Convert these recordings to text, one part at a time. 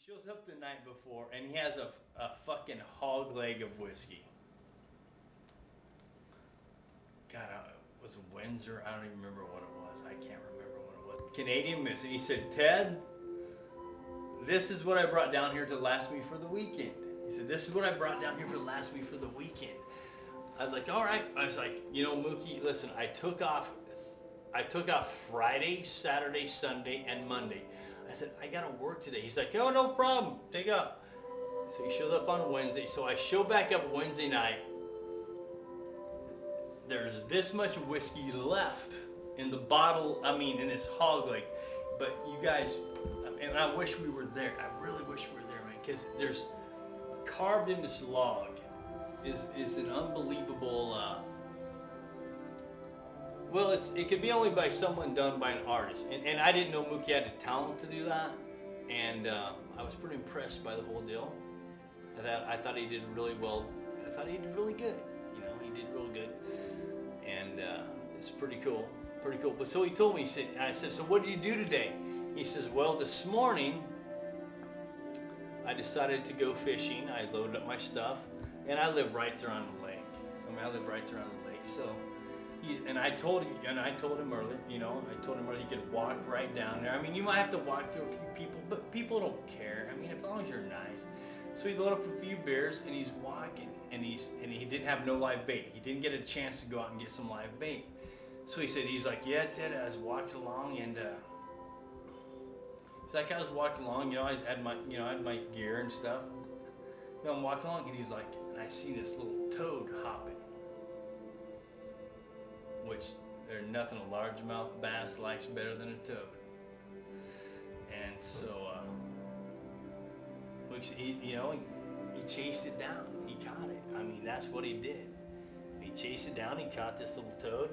shows up the night before and he has a fucking hog leg of whiskey. God, it was Windsor. I don't even remember what it was. I can't remember what it was. Canadian Mist. And he said, Ted, this is what I brought down here to last me for the weekend. He said, this is what I brought down here to last me for the weekend. I was like, all right. I was like, you know, Mookie, listen, I took off Friday, Saturday, Sunday, and Monday. I said, I got to work today. He's like, oh, no problem. Take up. So he showed up on Wednesday. So I show back up Wednesday night. There's this much whiskey left in the bottle, I mean, in this hog leg. But you guys, and I wish we were there. I really wish we were there, man. Because there's carved in this log is an unbelievable, well, it could be only by someone done by an artist. And I didn't know Mookie had the talent to do that. And I was pretty impressed by the whole deal. I thought he did really well. I thought he did really good. You know, he did real good. And it's pretty cool. Pretty cool. But so he told me, I said, so what did you do today? He says, well, this morning I decided to go fishing. I loaded up my stuff. And I live right there on the lake. I mean, I live right there on the lake. So, I told him earlier, you know, he could walk right down there. I mean, you might have to walk through a few people, but people don't care. I mean, as long as you're nice. So he loaded up a few beers and he's walking, and he didn't have no live bait. He didn't get a chance to go out and get some live bait. So he's like, yeah, Ted, I was walking along, and he's like, I was walking along, you know, I had my gear and stuff. You know, I'm walking along, and he's like, and I see this little toad hopping, which there's nothing a largemouth bass likes better than a toad. And so, he chased it down. He caught it. I mean, that's what he did. He chased it down. He caught this little toad,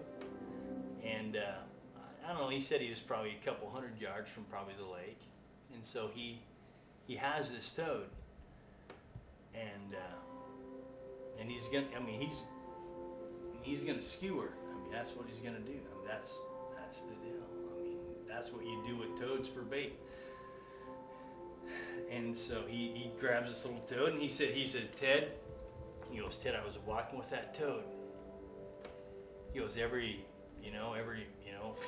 and I don't know. He said he was probably a couple 100 yards from probably the lake, and so he has this toad. And he's gonna. I mean, he's gonna skewer. I mean, that's what he's gonna do. I mean, that's the deal. I mean, that's what you do with toads for bait. And so he grabs this little toad, and he said, Ted. He goes, Ted, I was walking with that toad. He goes, every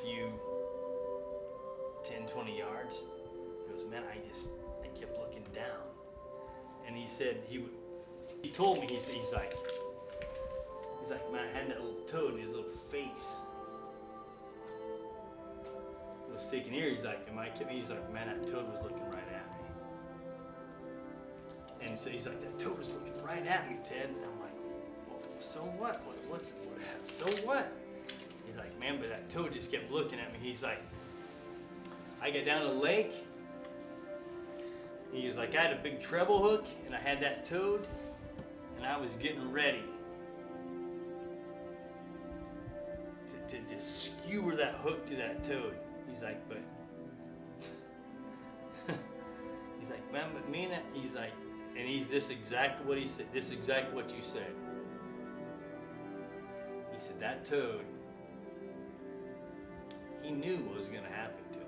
few 10, 20 yards. He goes, man, I kept looking down. And he said, he told me, he's like, man, I had that little toad in his little face. I was sticking here. He's like, am I kidding? He's like, man, that toad was looking right at me. And so he's like, that toad was looking right at me, Ted. And I'm like, well, so what? So what? He's like, man, but that toad just kept looking at me. He's like, I got down to the lake. He was like, I had a big treble hook, and I had that toad, and I was getting ready to just skewer that hook to that toad. He's like, but he's like, man, but me and that, he's like, and this is exactly what he said. This is exactly what you said. He said that toad, he knew what was going to happen to him.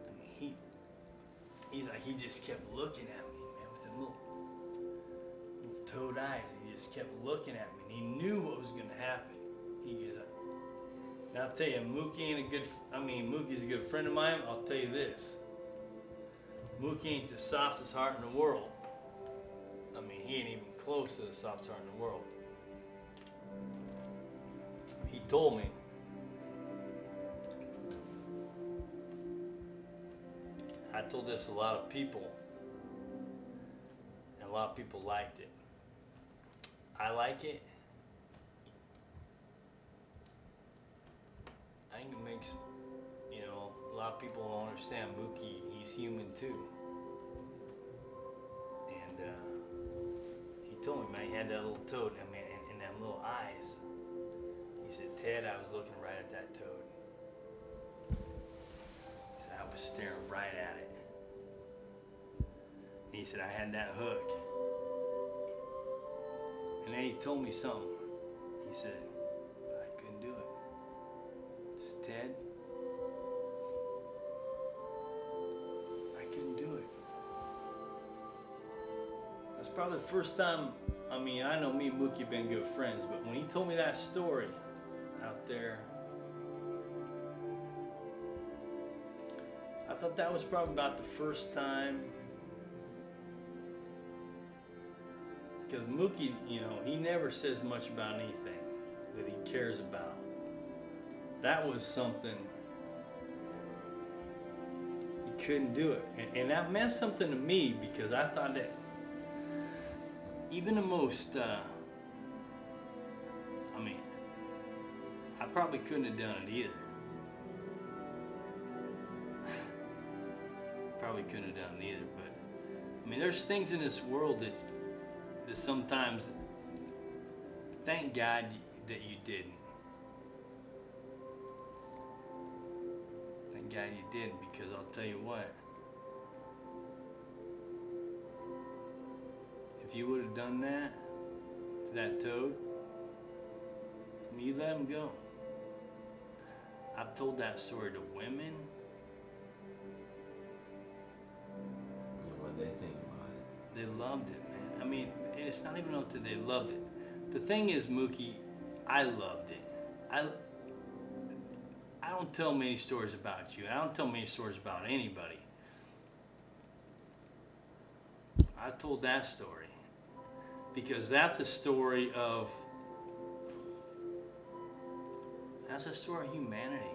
I mean, he's like, he just kept looking at me, man, with them little toad eyes. He just kept looking at me, and he knew what was going to happen. He was like, now I'll tell you, Mookie's a good friend of mine. I'll tell you this. Mookie ain't the softest heart in the world. I mean, he ain't even close to the softest heart in the world. He told me, I told this to a lot of people, and a lot of people liked it. I like it. I think it makes, a lot of people don't understand Mookie, he's human too. And he told me, man, he had that little toad, and man, and them little eyes. He said, Ted, I was looking right at that toad. He said, I was staring right at it. And he said, I had that hook. And then he told me something. He said, I couldn't do it. Ted, I couldn't That's probably the first time. I mean, I know me and Mookie have been good friends, but when he told me that story out there, I thought that was probably about the first time. Because Mookie, you know, he never says much about anything that he cares about. That was something, he couldn't do it. And that meant something to me because I thought that even the most, I mean, I probably couldn't have done it either. Probably couldn't have done it either, but I mean, there's things in this world that sometimes, thank God that you didn't. Thank God you didn't, because I'll tell you what, if you would have done that to that toad, I mean, you let him go. I've told that story to women. And what they think about it. They loved it, man. I mean, it's not even up to they loved it. The thing is, Mookie, I loved it. I don't tell many stories about you. I don't tell many stories about anybody. I told that story because that's a story of humanity.